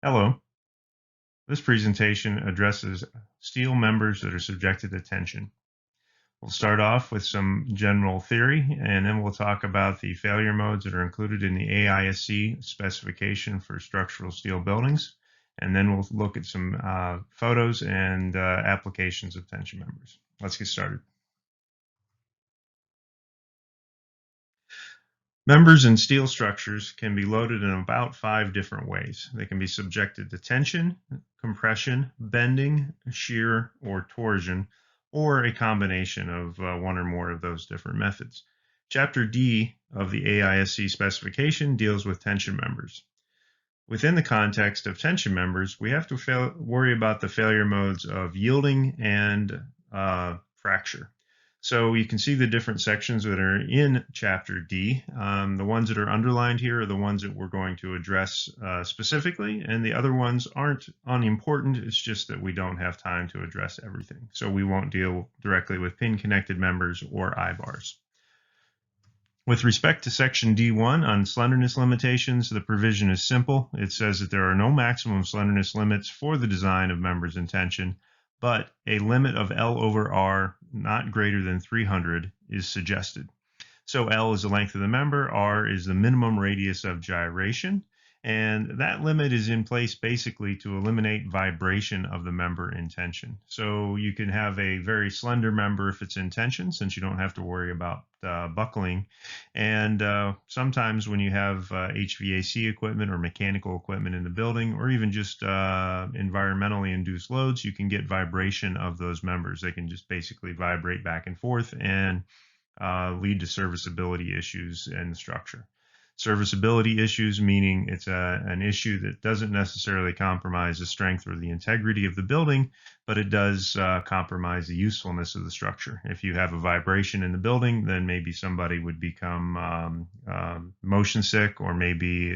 Hello. This presentation addresses steel members that are subjected to tension. We'll start off with some general theory, and then we'll talk about the failure modes that are included in the AISC specification for structural steel buildings. And then we'll look at some photos and applications of tension members. Let's get started. Members in steel structures can be loaded in about 5 different ways. They can be subjected to tension, compression, bending, shear, or torsion, or a combination of one or more of those different methods. Chapter D of the AISC specification deals with tension members. Within the context of tension members, we have to worry about the failure modes of yielding and fracture. So you can see the different sections that are in Chapter D. The ones that are underlined here are the ones that we're going to address specifically, and the other ones aren't unimportant. It's just that we don't have time to address everything. So we won't deal directly with pin-connected members or I-bars. With respect to Section D1 on slenderness limitations, the provision is simple. It says that there are no maximum slenderness limits for the design of members in tension, but a limit of L over R not greater than 300 is suggested. So L is the length of the member, R is the minimum radius of gyration, and that limit is in place basically to eliminate vibration of the member in tension. So you can have a very slender member if it's in tension, since you don't have to worry about buckling. And sometimes when you have HVAC equipment or mechanical equipment in the building, or even just environmentally induced loads, you can get vibration of those members. They can just basically vibrate back and forth and lead to serviceability issues in the structure. Serviceability issues meaning it's an issue that doesn't necessarily compromise the strength or the integrity of the building, but it does compromise the usefulness of the structure. If you have a vibration in the building, then maybe somebody would become motion sick, or maybe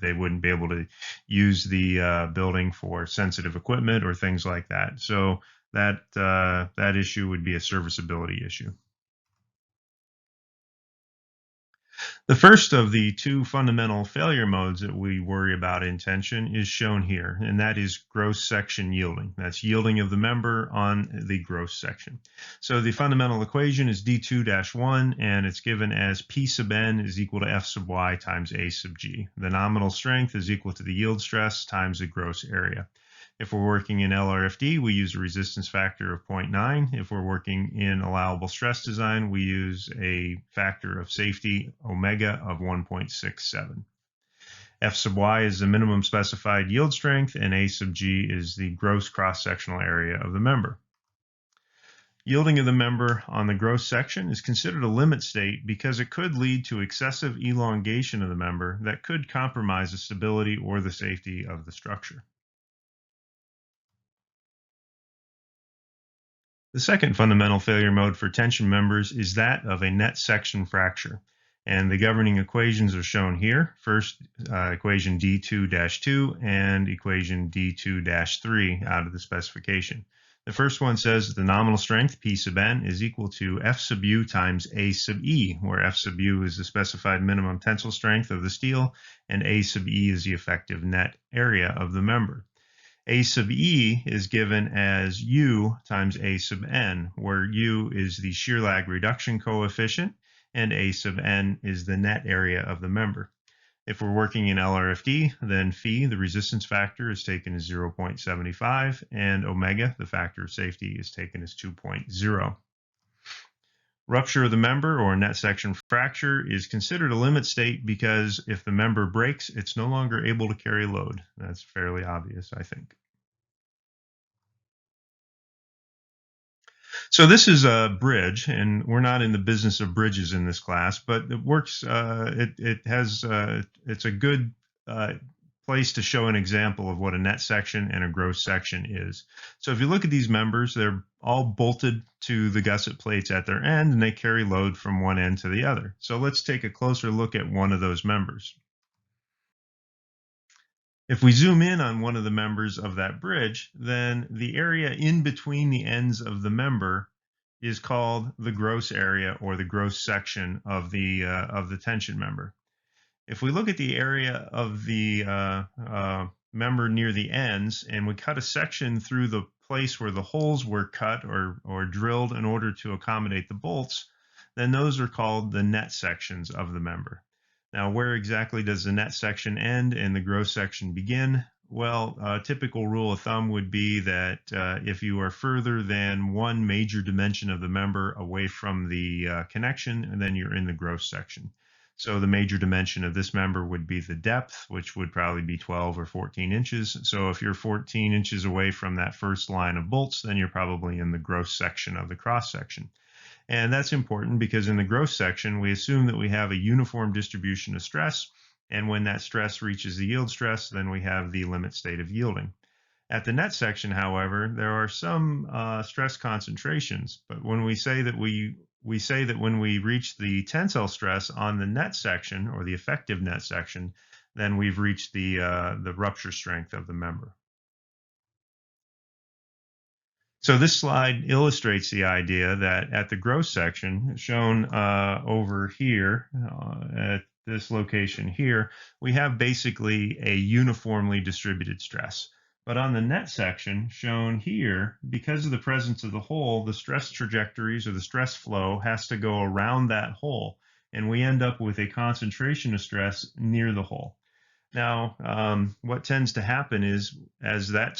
they wouldn't be able to use the building for sensitive equipment or things like that. So that issue would be a serviceability issue. The first of the 2 fundamental failure modes that we worry about in tension is shown here, and that is gross section yielding. That's yielding of the member on the gross section. So the fundamental equation is D2-1, and it's given as P sub n is equal to F sub y times A sub g. The nominal strength is equal to the yield stress times the gross area. If we're working in LRFD, we use a resistance factor of 0.9. If we're working in allowable stress design, we use a factor of safety, omega, of 1.67. F sub y is the minimum specified yield strength, and A sub g is the gross cross-sectional area of the member. Yielding of the member on the gross section is considered a limit state because it could lead to excessive elongation of the member that could compromise the stability or the safety of the structure. The second fundamental failure mode for tension members is that of a net section fracture. And the governing equations are shown here. First, equation D2-2 and equation D2-3 out of the specification. The first one says that the nominal strength, P sub n, is equal to F sub u times A sub e, where F sub u is the specified minimum tensile strength of the steel, and A sub e is the effective net area of the member. A sub e is given as U times A sub n, where U is the shear lag reduction coefficient and A sub n is the net area of the member. If we're working in LRFD, then phi, the resistance factor, is taken as 0.75, and omega, the factor of safety, is taken as 2.0. Rupture of the member or net section fracture is considered a limit state because if the member breaks, it's no longer able to carry load. That's fairly obvious, I think. So this is a bridge, and we're not in the business of bridges in this class, but it works. It's a good place to show an example of what a net section and a gross section is. So if you look at these members, they're all bolted to the gusset plates at their end, and they carry load from one end to the other. So let's take a closer look at one of those members. If we zoom in on one of the members of that bridge, then the area in between the ends of the member is called the gross area or the gross section of the tension member. If we look at the area of the member near the ends and we cut a section through the place where the holes were cut or drilled in order to accommodate the bolts, then those are called the net sections of the member. Now, where exactly does the net section end and the gross section begin? Well, a typical rule of thumb would be that if you are further than one major dimension of the member away from the connection, then you're in the gross section. So the major dimension of this member would be the depth, which would probably be 12 or 14 inches. So if you're 14 inches away from that first line of bolts, then you're probably in the gross section of the cross section. And that's important because in the gross section, we assume that we have a uniform distribution of stress. And when that stress reaches the yield stress, then we have the limit state of yielding. At the net section, however, there are some stress concentrations. But when we say that when we reach the tensile stress on the net section or the effective net section, then we've reached the rupture strength of the member. So this slide illustrates the idea that at the gross section, shown over here at this location here, we have basically a uniformly distributed stress. But on the net section, shown here, because of the presence of the hole, the stress trajectories or the stress flow has to go around that hole, and we end up with a concentration of stress near the hole. Now, what tends to happen is as that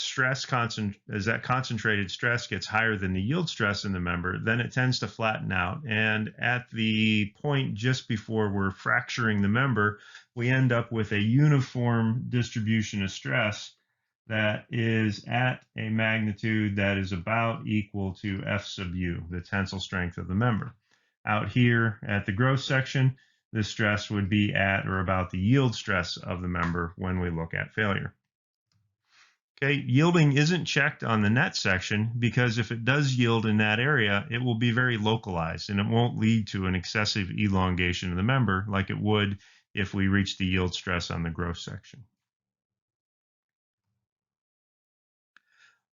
concentrated stress gets higher than the yield stress in the member, then it tends to flatten out. And at the point just before we're fracturing the member, we end up with a uniform distribution of stress that is at a magnitude that is about equal to F sub U, the tensile strength of the member. Out here at the gross section, the stress would be at or about the yield stress of the member when we look at failure. Okay, yielding isn't checked on the net section because if it does yield in that area, it will be very localized and it won't lead to an excessive elongation of the member like it would if we reach the yield stress on the gross section.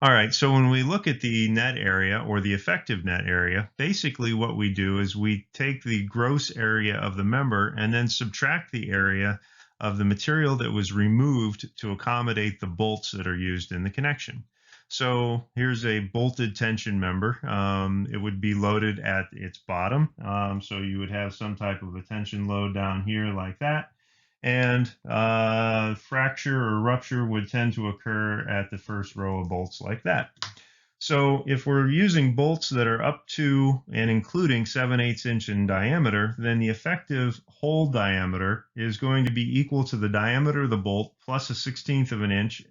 All right, so when we look at the net area or the effective net area, basically what we do is we take the gross area of the member and then subtract the area of the material that was removed to accommodate the bolts that are used in the connection. So here's a bolted tension member. It would be loaded at its bottom. So you would have some type of a tension load down here like that. And fracture or rupture would tend to occur at the first row of bolts like that. So if we're using bolts that are up to and including 7/8 inch in diameter, then the effective hole diameter is going to be equal to the diameter of the bolt plus a 1/16 of an inch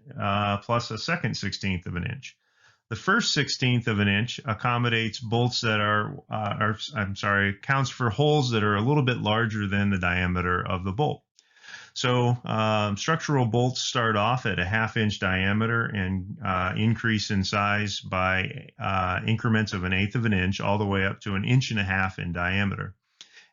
plus a second 1/16 of an inch. The first 1/16 of an inch accommodates bolts that counts for holes that are a little bit larger than the diameter of the bolt. So structural bolts start off at a 1/2 inch diameter and increase in size by increments of 1/8 of an inch all the way up to 1.5 inches in diameter.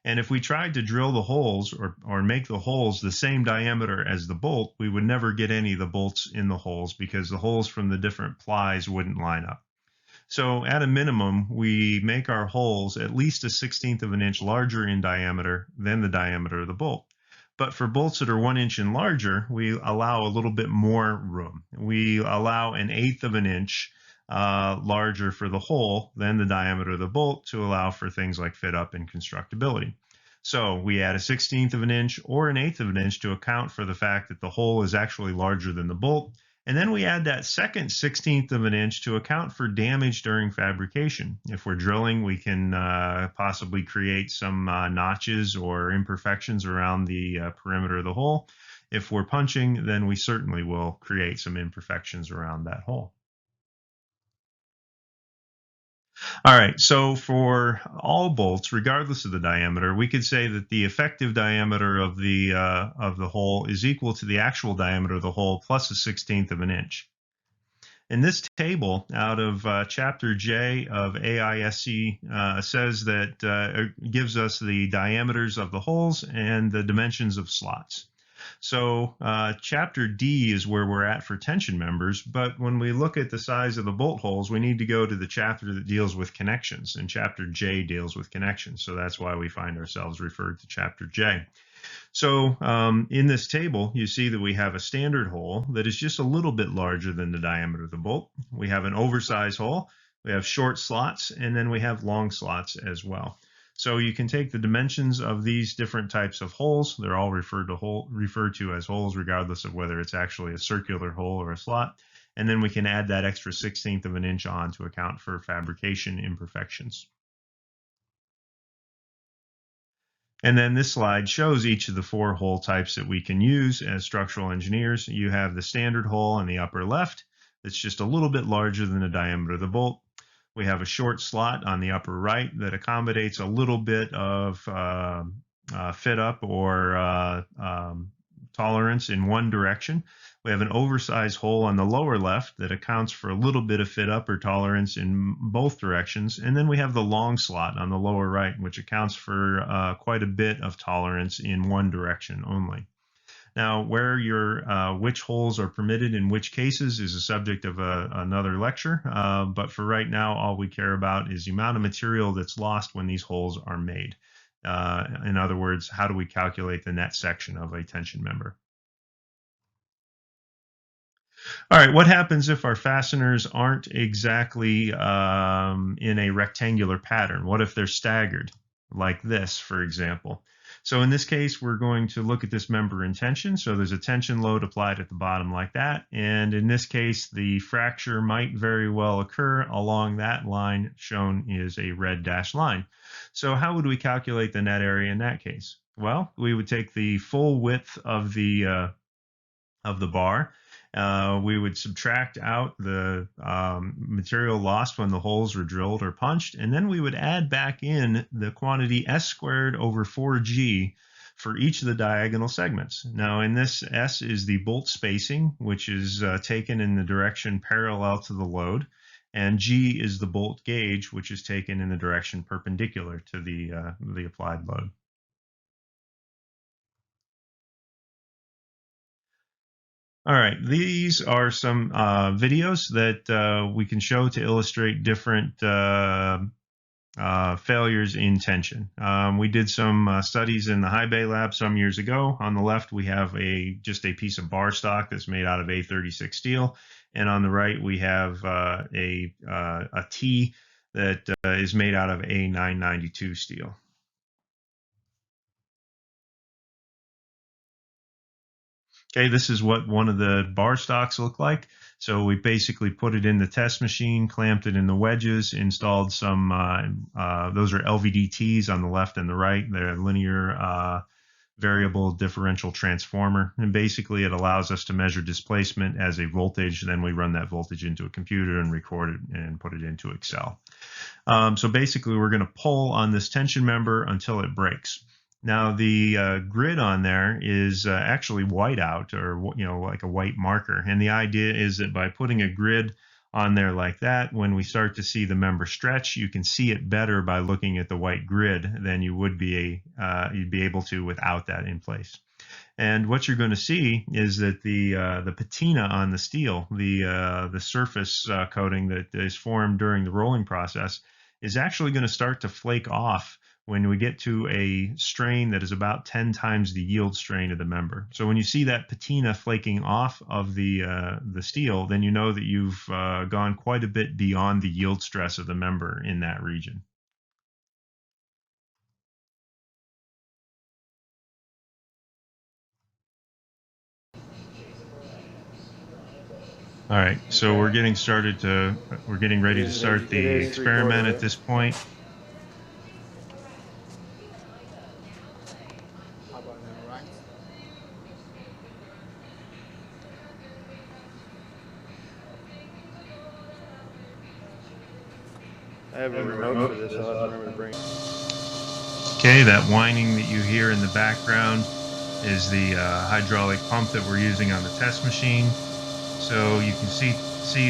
And if we tried to drill the holes or make the holes the same diameter as the bolt, we would never get any of the bolts in the holes because the holes from the different plies wouldn't line up. So at a minimum, we make our holes at least a 1/16 of an inch larger in diameter than the diameter of the bolt. But for bolts that are 1 inch and larger, we allow a little bit more room. We allow 1/8 of an inch larger for the hole than the diameter of the bolt to allow for things like fit up and constructability. So we add a 1/16 of an inch or 1/8 of an inch to account for the fact that the hole is actually larger than the bolt. And then we add that second 1/16 of an inch to account for damage during fabrication. If we're drilling, we can possibly create some notches or imperfections around the perimeter of the hole. If we're punching, then we certainly will create some imperfections around that hole. All right, so for all bolts, regardless of the diameter, we could say that the effective diameter of the hole is equal to the actual diameter of the hole plus a 1/16 of an inch. And this table out of Chapter J of AISC says that gives us the diameters of the holes and the dimensions of slots. So Chapter D is where we're at for tension members, but when we look at the size of the bolt holes, we need to go to the chapter that deals with connections, and Chapter J deals with connections, so that's why we find ourselves referred to Chapter J. So in this table, you see that we have a standard hole that is just a little bit larger than the diameter of the bolt. We have an oversized hole, we have short slots, and then we have long slots as well. So you can take the dimensions of these different types of holes. They're all referred to as holes, regardless of whether it's actually a circular hole or a slot. And then we can add that extra 1/16 of an inch on to account for fabrication imperfections. And then this slide shows each of the 4 hole types that we can use as structural engineers. You have the standard hole in the upper left that's just a little bit larger than the diameter of the bolt. We have a short slot on the upper right that accommodates a little bit of fit up or tolerance in one direction. We have an oversized hole on the lower left that accounts for a little bit of fit up or tolerance in both directions. And then we have the long slot on the lower right, which accounts for quite a bit of tolerance in one direction only. Now, where which holes are permitted in which cases is a subject of another lecture. But for right now, all we care about is the amount of material that's lost when these holes are made. In other words, how do we calculate the net section of a tension member? All right, what happens if our fasteners aren't exactly in a rectangular pattern? What if they're staggered, like this, for example? So in this case, we're going to look at this member in tension. So there's a tension load applied at the bottom like that. And in this case, the fracture might very well occur along that line shown is a red dashed line. So how would we calculate the net area in that case? Well, we would take the full width of the bar. We would subtract out the material lost when the holes were drilled or punched, and then we would add back in the quantity S squared over 4G for each of the diagonal segments. Now in this, S is the bolt spacing, which is taken in the direction parallel to the load, and G is the bolt gauge, which is taken in the direction perpendicular to the applied load. All right, these are some videos that we can show to illustrate different failures in tension. We did some studies in the high bay lab some years ago. On the left, we have just a piece of bar stock that's made out of A36 steel, and on the right, we have a T that is made out of A992 steel. Okay, this is what one of the bar stocks look like. So we basically put it in the test machine, clamped it in the wedges, installed some, those are LVDTs on the left and the right. They're linear variable differential transformer. And basically it allows us to measure displacement as a voltage. Then we run that voltage into a computer and record it and put it into Excel. So basically we're going to pull on this tension member until it breaks. Now the grid on there is actually white out, or like a white marker, and the idea is that by putting a grid on there like that, when we start to see the member stretch, you can see it better by looking at the white grid than you would be you'd be able to without that in place. And what you're going to see is that the patina on the steel, the surface coating that is formed during the rolling process, is actually going to start to flake off when we get to a strain that is about 10 times the yield strain of the member. So when you see that patina flaking off of the steel, then you know that you've gone quite a bit beyond the yield stress of the member in that region. All right, so we're getting ready to start the experiment at this point. I have a remote for this, so I'll have to remember to bring it. Okay, that whining that you hear in the background is the hydraulic pump that we're using on the test machine. So you can see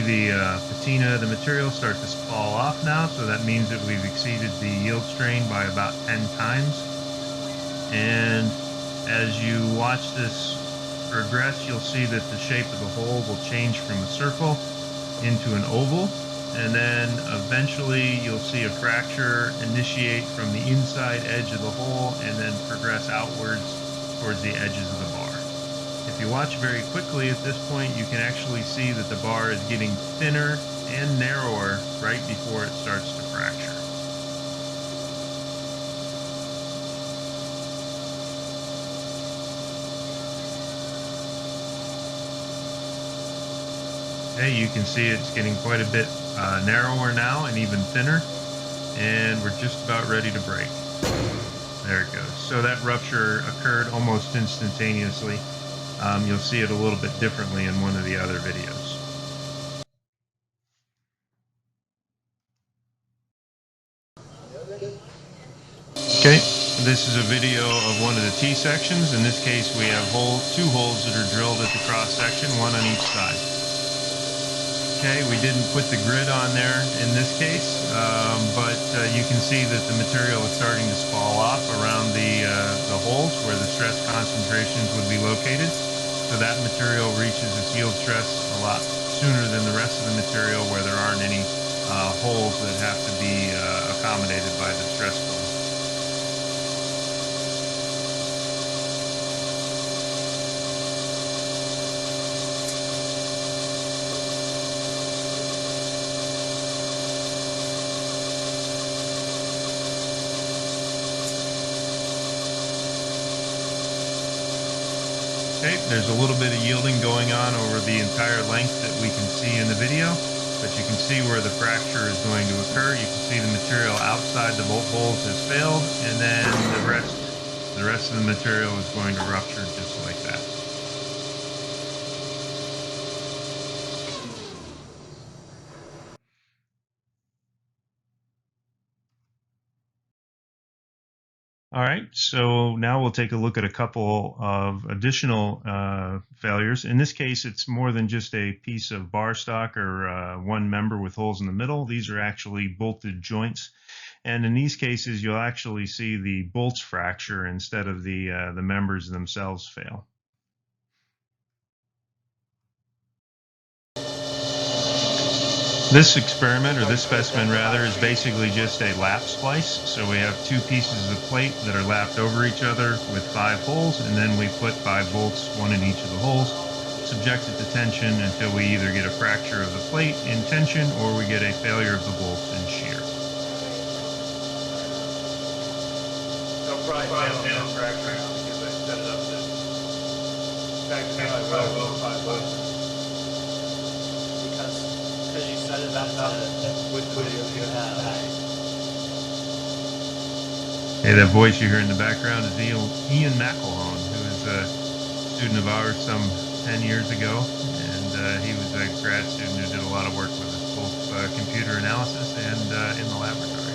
the patina of the material start to fall off now, so that means that we've exceeded the yield strain by about 10 times. And as you watch this progress, you'll see that the shape of the hole will change from a circle into an oval, and then eventually you'll see a fracture initiate from the inside edge of the hole and then progress outwards towards the edges of the bar. If you watch very quickly at this point, you can actually see that the bar is getting thinner and narrower right before it starts to fracture. Okay, you can see it's getting quite a bit narrower now and even thinner, and we're just about ready to break. There it goes. So that rupture occurred almost instantaneously. You'll see it a little bit differently in one of the other videos. Okay, this is a video of one of the T sections. In this case, we have two holes that are drilled at the cross section, one on each side. Okay, we didn't put the grid on there in this case, but you can see that the material is starting to fall off around the holes where the stress concentrations would be located. So that material reaches its yield stress a lot sooner than the rest of the material where there aren't any holes that have to be accommodated by the stress flow. Okay, there's a little bit of yielding going on over the entire length that we can see in the video, but you can see where the fracture is going to occur. You can see the material outside the bolt holes has failed, and then the rest of the material is going to rupture just like that. All right, so now we'll take a look at a couple of additional failures. In this case, it's more than just a piece of bar stock or one member with holes in the middle. These are actually bolted joints. And in these cases, you'll actually see the bolts fracture instead of the members themselves fail. This experiment, or this specimen rather, is basically just a lap splice. So we have two pieces of plate that are lapped over each other with 5 holes, and then we put 5 bolts, one in each of the holes, subject it to tension until we either get a fracture of the plate in tension or we get a failure of the bolts in shear. They'll probably fail on fracture because they set it up there. In fact, I will 5 bolts. Because you set it up with video you have. Hey, that voice you hear in the background is Ian McElhone, who is a student of ours some 10 years ago, and he was a grad student who did a lot of work with us, both computer analysis and in the laboratory.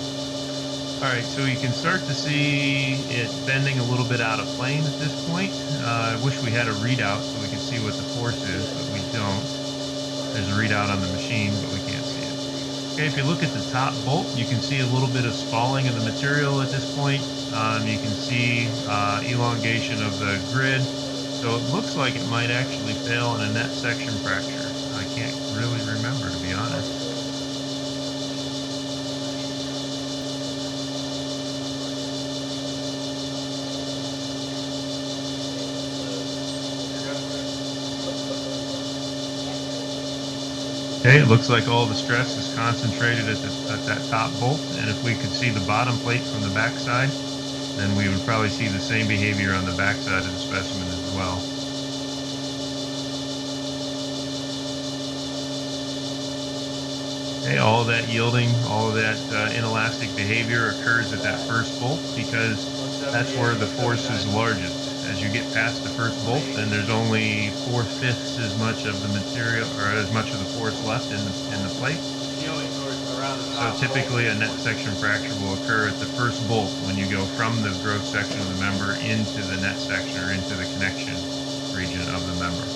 All right, so you can start to see it bending a little bit out of plane at this point. I wish we had a readout so we could see what the force is, but we don't. There's a readout on the machine, but we can't see it. Okay, if you look at the top bolt, you can see a little bit of spalling of the material at this point. You can see elongation of the grid. So it looks like it might actually fail in a net section fracture. I can't really remember, to be honest. Okay, it looks like all the stress is concentrated at that top bolt, and if we could see the bottom plate from the back side, then we would probably see the same behavior on the back side of the specimen as well. Okay, all of that yielding, all of that inelastic behavior occurs at that first bolt because that's where the force is largest. As you get past the first bolt, then there's only 4/5 as much of the material, or as much of the force left in the plate. So typically a net section fracture will occur at the first bolt when you go from the growth section of the member into the net section or into the connection region of the member.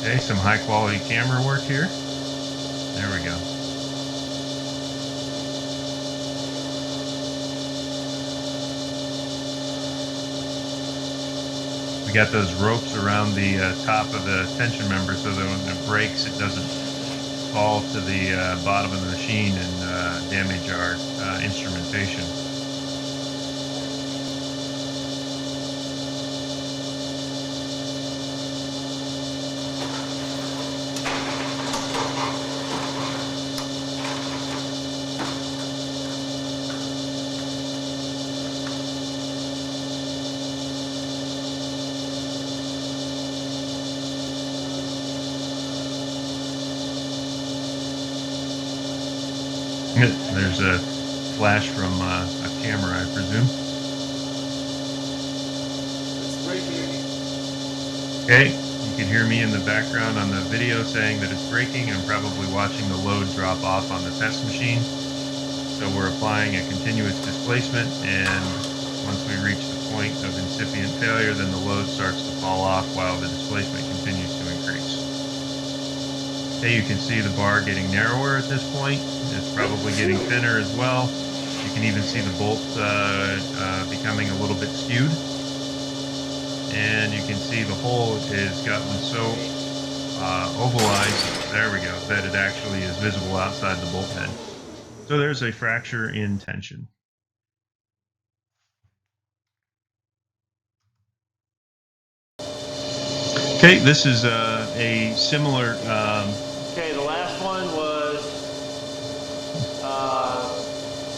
Okay, some high quality camera work here. There we go. We got those ropes around the top of the tension member so that when it breaks, it doesn't fall to the bottom of the machine and damage our instrumentation. There's a flash from a camera, I presume. Okay, you can hear me in the background on the video saying that it's braking. I'm probably watching the load drop off on the test machine. So we're applying a continuous displacement, and once we reach the point of incipient failure, then the load starts to fall off while the displacement continues to increase. Okay, you can see the bar getting narrower at this point. It's probably getting thinner as well. You can even see the bolt becoming a little bit skewed. And you can see the hole has gotten so ovalized, there we go, that it actually is visible outside the bolt head. So there's a fracture in tension. Okay, this is a similar. Okay, the last one was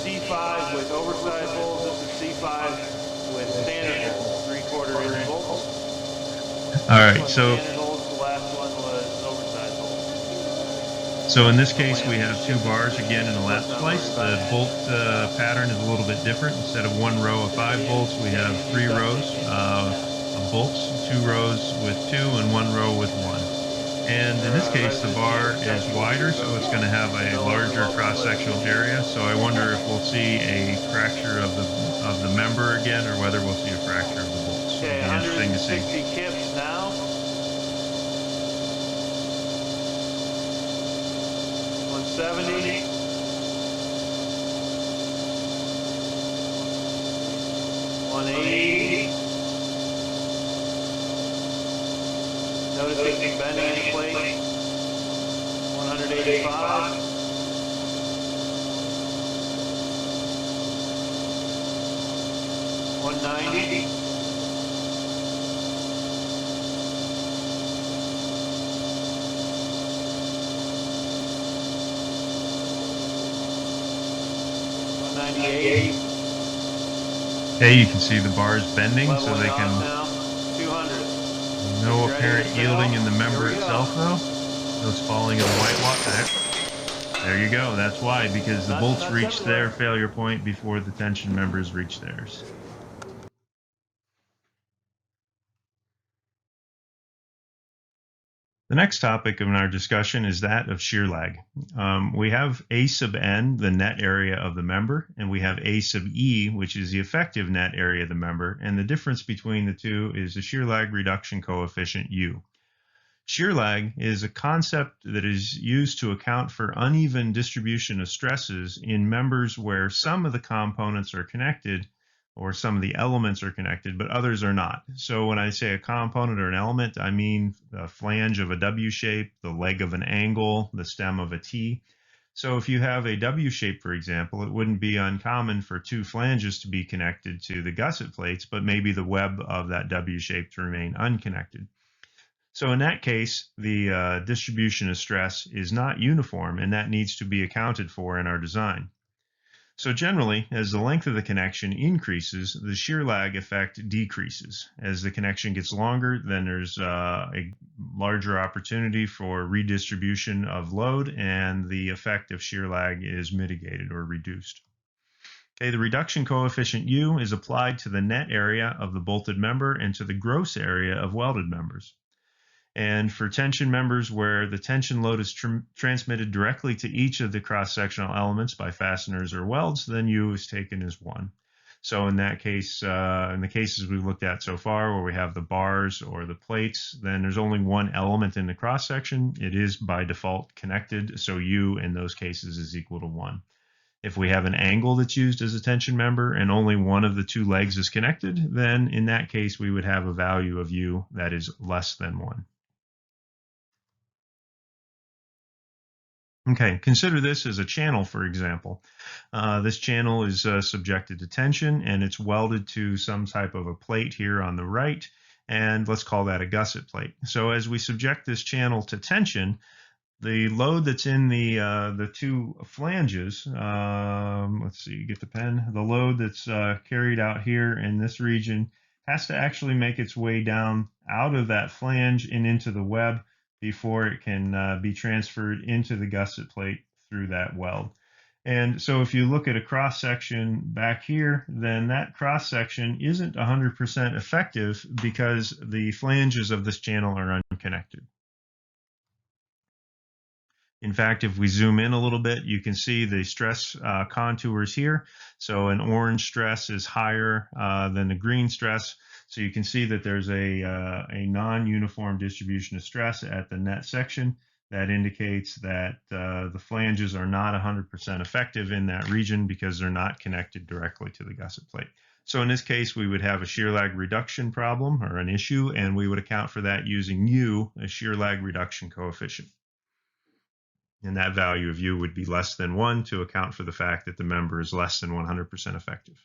C5 with oversized holes. This is C5 with standard holes, 3/4 inch holes. All right, so standard holes. The last one was oversized holes. So in this case, we have two bars again in a lap splice. The bolt pattern is a little bit different. Instead of one row of 5 bolts, we have 3 rows of bolts, 2 rows with 2 and 1 row with 1. And in this case, the bar is wider, so it's going to have a larger cross-sectional area. So I wonder if we'll see a fracture of the member again, or whether we'll see a fracture of the bolts. Okay, It'll be interesting to see. 160 kips now. 170. 180. Noticing bending in the plate. 185. 190. 198. Okay, you can see the bars bending, so they can. Now, 200. No apparent yielding in the member itself, though. No falling of the white water. There you go. That's why, because the bolts reach their failure point before the tension members reach theirs. The next topic in our discussion is that of shear lag. We have A sub n, the net area of the member, and we have A sub e, which is the effective net area of the member, and the difference between the two is the shear lag reduction coefficient U. Shear lag is a concept that is used to account for uneven distribution of stresses in members where some of the components are connected, or some of the elements are connected, but others are not. So when I say a component or an element, I mean the flange of a W shape, the leg of an angle, the stem of a T. So if you have a W shape, for example, it wouldn't be uncommon for 2 flanges to be connected to the gusset plates, but maybe the web of that W shape to remain unconnected. So in that case, the distribution of stress is not uniform, and that needs to be accounted for in our design. So generally, as the length of the connection increases, the shear lag effect decreases. As the connection gets longer, then there's a larger opportunity for redistribution of load, and the effect of shear lag is mitigated or reduced. Okay, the reduction coefficient U is applied to the net area of the bolted member and to the gross area of welded members. And for tension members where the tension load is transmitted directly to each of the cross-sectional elements by fasteners or welds, then U is taken as 1. So in that case, in the cases we've looked at so far where we have the bars or the plates, then there's only one element in the cross-section. It is by default connected, so U in those cases is equal to 1. If we have an angle that's used as a tension member and only one of the 2 legs is connected, then in that case we would have a value of U that is less than 1. Okay, consider this as a channel, for example. This channel is subjected to tension, and it's welded to some type of a plate here on the right, and let's call that a gusset plate. So as we subject this channel to tension, the load that's in the 2 flanges, let's see, get the pen, the load that's carried out here in this region has to actually make its way down out of that flange and into the web before it can be transferred into the gusset plate through that weld. And so if you look at a cross section back here, then that cross section isn't 100% effective because the flanges of this channel are unconnected. In fact, if we zoom in a little bit, you can see the stress contours here. So an orange stress is higher than the green stress. So you can see that there's a non-uniform distribution of stress at the net section. That indicates that the flanges are not 100% effective in that region because they're not connected directly to the gusset plate. So in this case, we would have a shear lag reduction problem or an issue, and we would account for that using U, a shear lag reduction coefficient. And that value of U would be less than 1 to account for the fact that the member is less than 100% effective.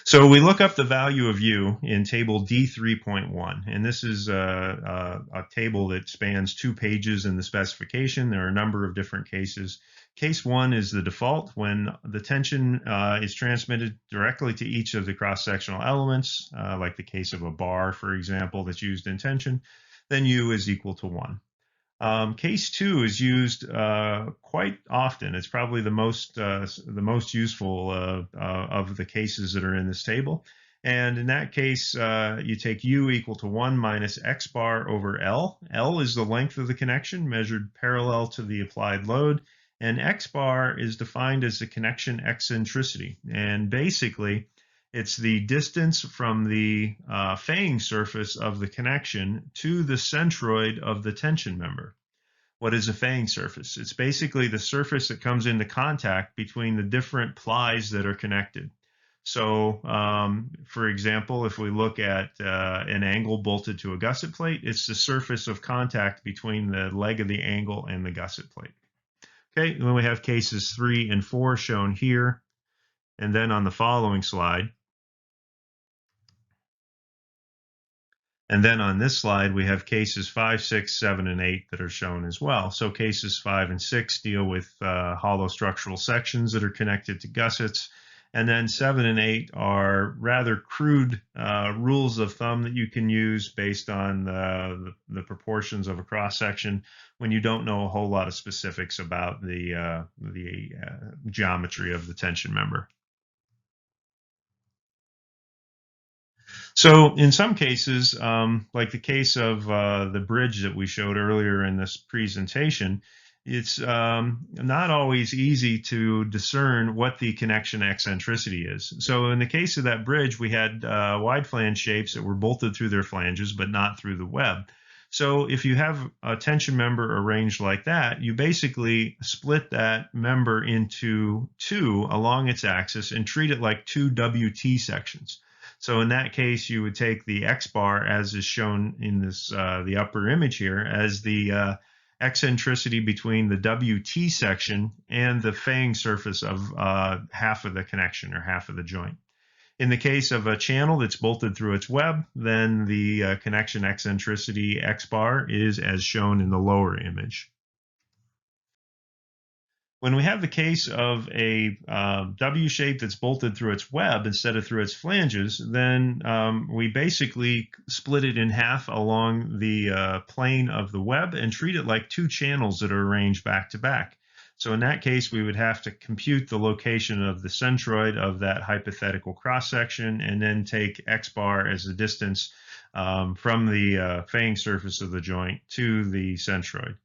So we look up the value of U in table D3.1, and this is a table that spans 2 pages in the specification. There are a number of different cases. Case 1 is the default when the tension is transmitted directly to each of the cross-sectional elements, like the case of a bar, for example, that's used in tension, then U is equal to 1. Case 2 is used quite often. It's probably the most useful of the cases that are in this table. And in that case, you take U equal to 1 minus X bar over L. L is the length of the connection measured parallel to the applied load. And X bar is defined as the connection eccentricity. And basically, it's the distance from the fang surface of the connection to the centroid of the tension member. What is a fang surface? It's basically the surface that comes into contact between the different plies that are connected. So, for example, if we look at an angle bolted to a gusset plate, it's the surface of contact between the leg of the angle and the gusset plate. Okay, then we have cases 3 and 4 shown here, and then on the following slide. And then on this slide, we have cases 5, 6, 7, and 8 that are shown as well. So cases 5 and 6 deal with hollow structural sections that are connected to gussets. And then 7 and 8 are rather crude rules of thumb that you can use based on the proportions of a cross section when you don't know a whole lot of specifics about the geometry of the tension member. So in some cases, like the case of the bridge that we showed earlier in this presentation, it's not always easy to discern what the connection eccentricity is. So in the case of that bridge, we had wide flange shapes that were bolted through their flanges, but not through the web. So if you have a tension member arranged like that, you basically split that member into 2 along its axis and treat it like 2 WT sections. So in that case, you would take the X bar, as is shown in this the upper image here, as the eccentricity between the WT section and the fang surface of half of the connection or half of the joint. In the case of a channel that's bolted through its web, then the connection eccentricity X bar is as shown in the lower image. When we have the case of a W shape that's bolted through its web instead of through its flanges, then we basically split it in half along the plane of the web and treat it like 2 channels that are arranged back to back. So in that case, we would have to compute the location of the centroid of that hypothetical cross-section and then take X bar as the distance from the fang surface of the joint to the centroid.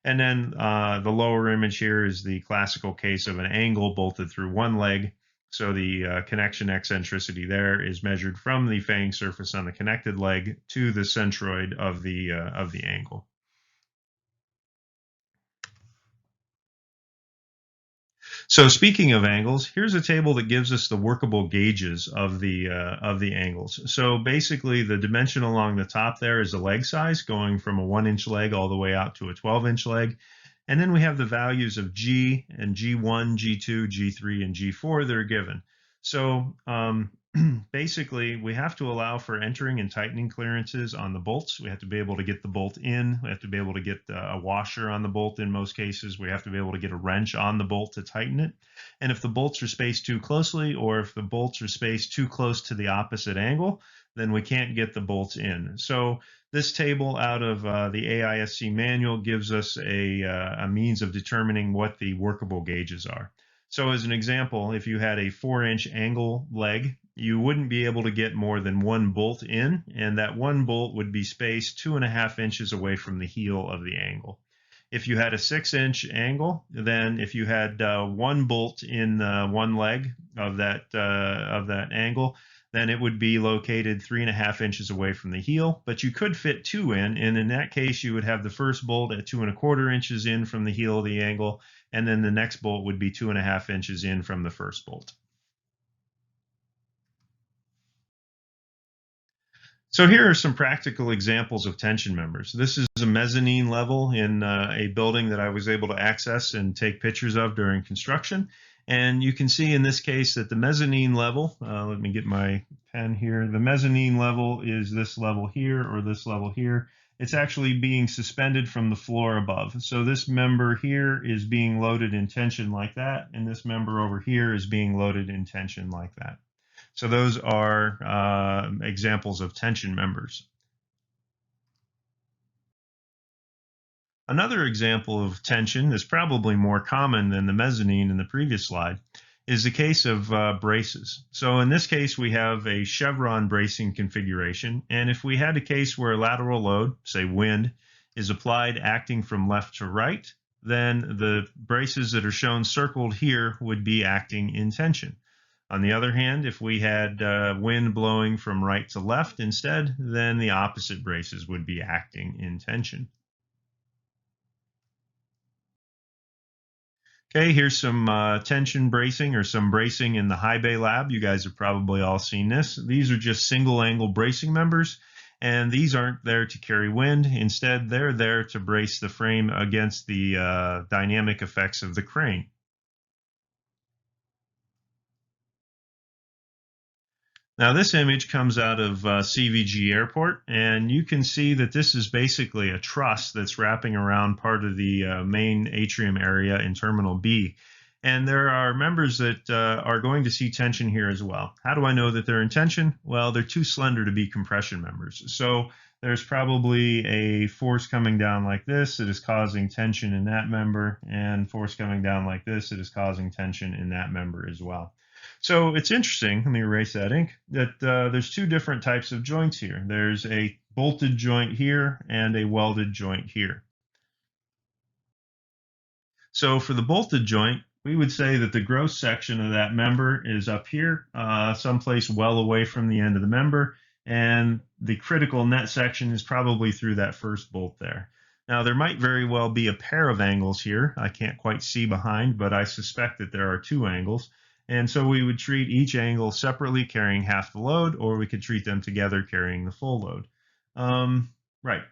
And then the lower image here is the classical case of an angle bolted through one leg. So the connection eccentricity there is measured from the fang surface on the connected leg to the centroid of the angle. So speaking of angles, here's a table that gives us the workable gauges of the angles. So basically, the dimension along the top there is the leg size, going from a 1-inch leg all the way out to a 12-inch leg. And then we have the values of G and G1, G2, G3, and G4 that are given. So basically, we have to allow for entering and tightening clearances on the bolts. We have to be able to get the bolt in. We have to be able to get a washer on the bolt in most cases. We have to be able to get a wrench on the bolt to tighten it. And if the bolts are spaced too closely, or if the bolts are spaced too close to the opposite angle, then we can't get the bolts in. So this table out of the AISC manual gives us a means of determining what the workable gauges are. So as an example, if you had a 4-inch angle leg, you wouldn't be able to get more than one bolt in, and that one bolt would be spaced 2.5 inches away from the heel of the angle. If you had a 6-inch angle, then if you had one bolt in one leg of that angle, then it would be located 3.5 inches away from the heel, but you could fit two in, and in that case, you would have the first bolt at 2.25 inches in from the heel of the angle, and then the next bolt would be 2.5 inches in from the first bolt. So here are some practical examples of tension members. This is a mezzanine level in a building that I was able to access and take pictures of during construction. And you can see in this case that the mezzanine level, let me get my pen here, the mezzanine level is this level here or this level here. It's actually being suspended from the floor above. So this member here is being loaded in tension like that, and this member over here is being loaded in tension like that. So those are examples of tension members. Another example of tension that's probably more common than the mezzanine in the previous slide is the case of braces. So in this case, we have a chevron bracing configuration. And if we had a case where a lateral load, say wind, is applied acting from left to right, then the braces that are shown circled here would be acting in tension. On the other hand, if we had wind blowing from right to left instead, then the opposite braces would be acting in tension. Okay, here's some tension bracing or some bracing in the high bay lab. You guys have probably all seen this. These are just single angle bracing members, and these aren't there to carry wind. Instead, they're there to brace the frame against the dynamic effects of the crane. Now this image comes out of CVG Airport, and you can see that this is basically a truss that's wrapping around part of the main atrium area in Terminal B. And there are members that are going to see tension here as well. How do I know that they're in tension? Well, they're too slender to be compression members. So there's probably a force coming down like this that is causing tension in that member, and force coming down like this that is causing tension in that member as well. So it's interesting, let me erase that ink, that there's two different types of joints here. There's a bolted joint here and a welded joint here. So for the bolted joint, we would say that the gross section of that member is up here, someplace well away from the end of the member, and the critical net section is probably through that first bolt there. Now there might very well be a pair of angles here. I can't quite see behind, but I suspect that there are two angles. And so we would treat each angle separately carrying half the load, or we could treat them together carrying the full load. Right.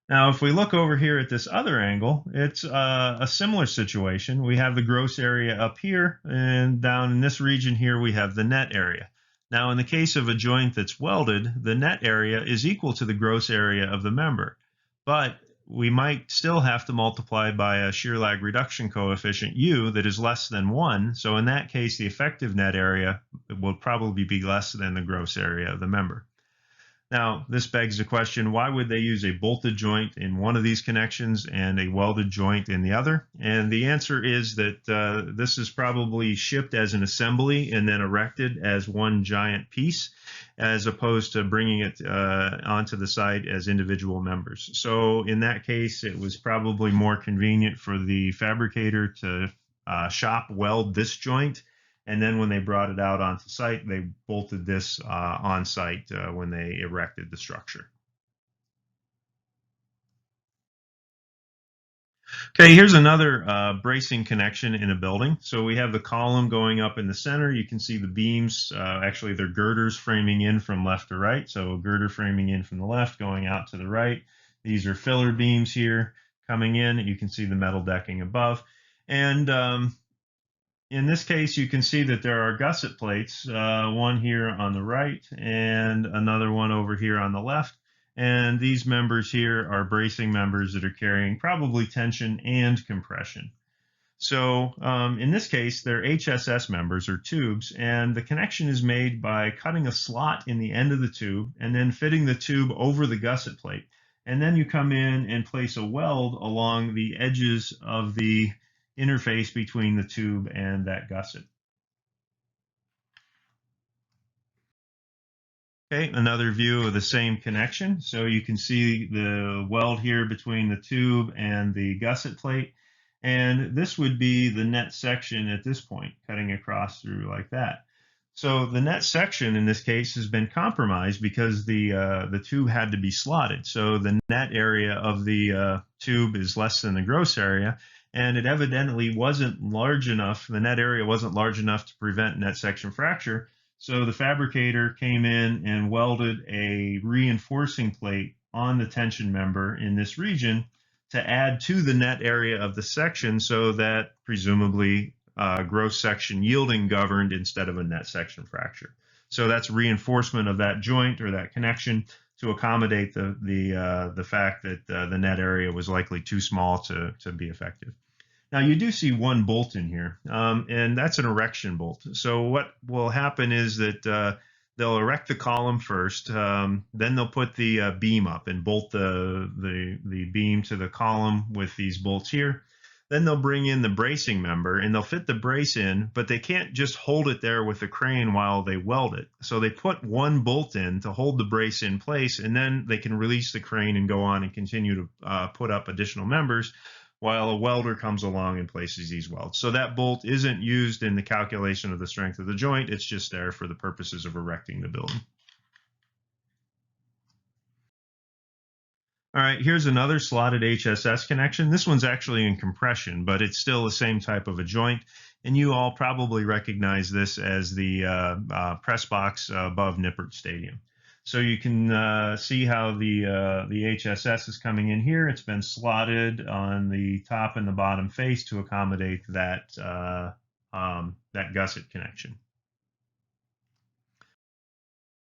Now, if we look over here at this other angle, it's a similar situation. We have the gross area up here, and down in this region here, we have the net area. Now, in the case of a joint that's welded, the net area is equal to the gross area of the member, but we might still have to multiply by a shear lag reduction coefficient U that is less than 1. So in that case, the effective net area will probably be less than the gross area of the member. Now, this begs the question, why would they use a bolted joint in one of these connections and a welded joint in the other? And the answer is that this is probably shipped as an assembly and then erected as one giant piece, as opposed to bringing it onto the site as individual members. So in that case, it was probably more convenient for the fabricator to shop weld this joint, and then when they brought it out onto site, they bolted this on site when they erected the structure. Okay, here's another bracing connection in a building. So we have the column going up in the center. You can see the beams, actually they're girders framing in from left to right. So a girder framing in from the left going out to the right. These are filler beams here coming in. You can see the metal decking above. And in this case, you can see that there are gusset plates, one here on the right and another one over here on the left. And these members here are bracing members that are carrying probably tension and compression. So in this case, they're HSS members or tubes, and the connection is made by cutting a slot in the end of the tube and then fitting the tube over the gusset plate. And then you come in and place a weld along the edges of the interface between the tube and that gusset. Okay, another view of the same connection. So you can see the weld here between the tube and the gusset plate. And this would be the net section at this point, cutting across through like that. So the net section in this case has been compromised because the tube had to be slotted. So the net area of the tube is less than the gross area, and it evidently wasn't large enough. The net area wasn't large enough to prevent net section fracture. So the fabricator came in and welded a reinforcing plate on the tension member in this region to add to the net area of the section so that presumably gross section yielding governed instead of a net section fracture. So that's reinforcement of that joint or that connection to accommodate the fact that the net area was likely too small to be effective. Now you do see one bolt in here, and that's an erection bolt. So what will happen is that they'll erect the column first, then they'll put the beam up and bolt the beam to the column with these bolts here. Then they'll bring in the bracing member and they'll fit the brace in, but they can't just hold it there with the crane while they weld it. So they put one bolt in to hold the brace in place, and then they can release the crane and go on and continue to put up additional members while a welder comes along and places these welds. So that bolt isn't used in the calculation of the strength of the joint. It's just there for the purposes of erecting the building. All right, here's another slotted HSS connection. This one's actually in compression, but it's still the same type of a joint. And you all probably recognize this as the press box above Nippert Stadium. So you can see how the HSS is coming in here. It's been slotted on the top and the bottom face to accommodate that, that gusset connection.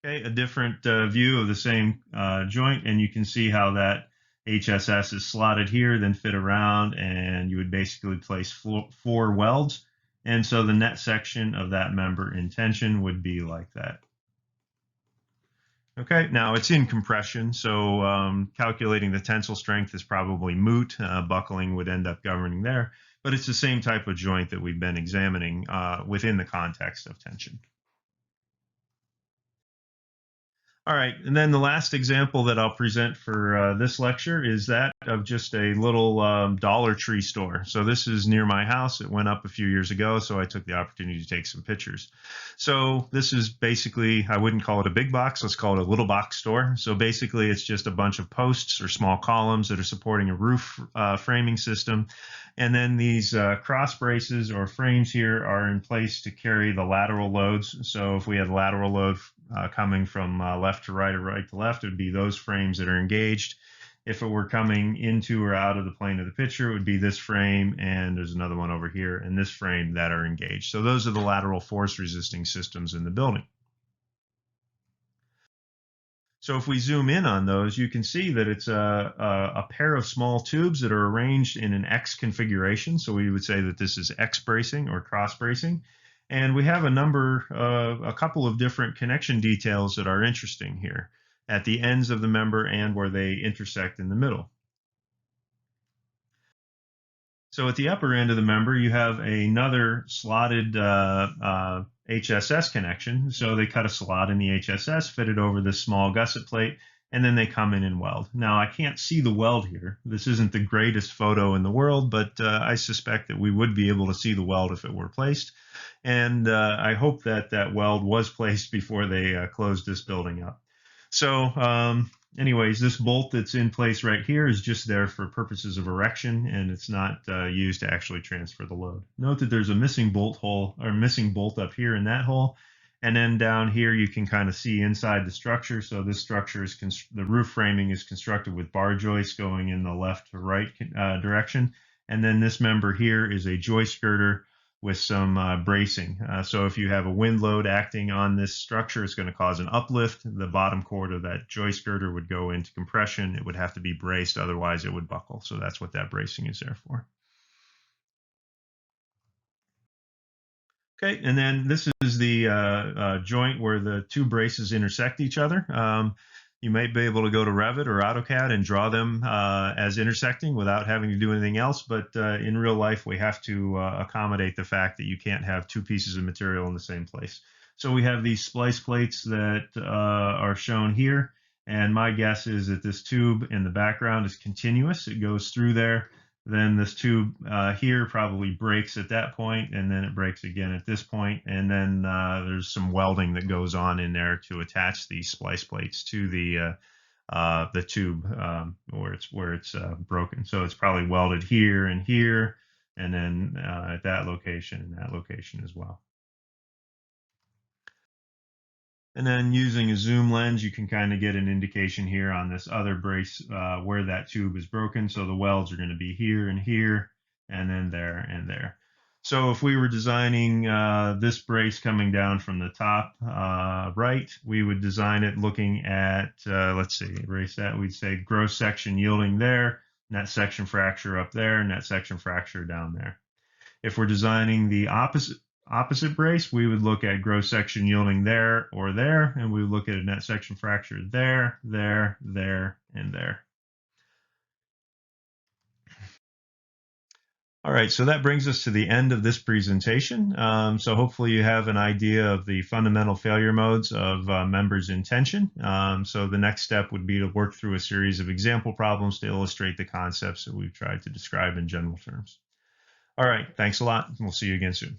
Okay, a different view of the same joint, and you can see how that HSS is slotted here, then fit around, and you would basically place four welds. And so the net section of that member in tension would be like that. Okay, now it's in compression, so calculating the tensile strength is probably moot. Buckling would end up governing there, but it's the same type of joint that we've been examining within the context of tension. All right, and then the last example that I'll present for this lecture is that of just a little Dollar Tree store. So this is near my house. It went up a few years ago, so I took the opportunity to take some pictures. So this is basically, I wouldn't call it a big box, let's call it a little box store. So basically it's just a bunch of posts or small columns that are supporting a roof framing system. And then these cross braces or frames here are in place to carry the lateral loads. So if we had lateral load coming from left to right or right to left, it would be those frames that are engaged. If it were coming into or out of the plane of the picture, it would be this frame, and there's another one over here, and this frame that are engaged. So those are the lateral force resisting systems in the building. So if we zoom in on those, you can see that it's a pair of small tubes that are arranged in an X configuration. So we would say that this is X bracing or cross bracing. And we have a couple of different connection details that are interesting here at the ends of the member and where they intersect in the middle. So at the upper end of the member, you have another slotted HSS connection. So they cut a slot in the HSS, fit it over this small gusset plate, and then they come in and weld. Now, I can't see the weld here. This isn't the greatest photo in the world, but I suspect that we would be able to see the weld if it were placed. And I hope that that weld was placed before they closed this building up. So anyways, this bolt that's in place right here is just there for purposes of erection, and it's not used to actually transfer the load. Note that there's a missing bolt hole or missing bolt up here in that hole. And then down here, you can kind of see inside the structure. So this structure is, the roof framing is constructed with bar joists going in the left to right direction. And then this member here is a joist girder with some bracing. So if you have a wind load acting on this structure, it's going to cause an uplift. The bottom cord of that joist girder would go into compression. It would have to be braced, otherwise it would buckle. So that's what that bracing is there for. Okay, and then this is the joint where the two braces intersect each other. You might be able to go to Revit or AutoCAD and draw them as intersecting without having to do anything else, but in real life we have to accommodate the fact that you can't have two pieces of material in the same place. So we have these splice plates that are shown here, and my guess is that this tube in the background is continuous. It goes through there. Then this tube here probably breaks at that point, and then it breaks again at this point, and then there's some welding that goes on in there to attach these splice plates to the tube where it's broken. So it's probably welded here, and then at that location and that location as well. And then using a zoom lens, you can kind of get an indication here on this other brace where that tube is broken. So the welds are going to be here, and then there and there. So if we were designing this brace coming down from the top right, we would design it looking at, let's see, erase that. We'd say gross section yielding there, net section fracture up there, net section fracture down there. If we're designing the opposite brace, we would look at gross section yielding there or there, and we would look at a net section fracture there, there, there, and there. All right, so that brings us to the end of this presentation. So hopefully you have an idea of the fundamental failure modes of members in tension. So the next step would be to work through a series of example problems to illustrate the concepts that we've tried to describe in general terms. All right, thanks a lot, and we'll see you again soon.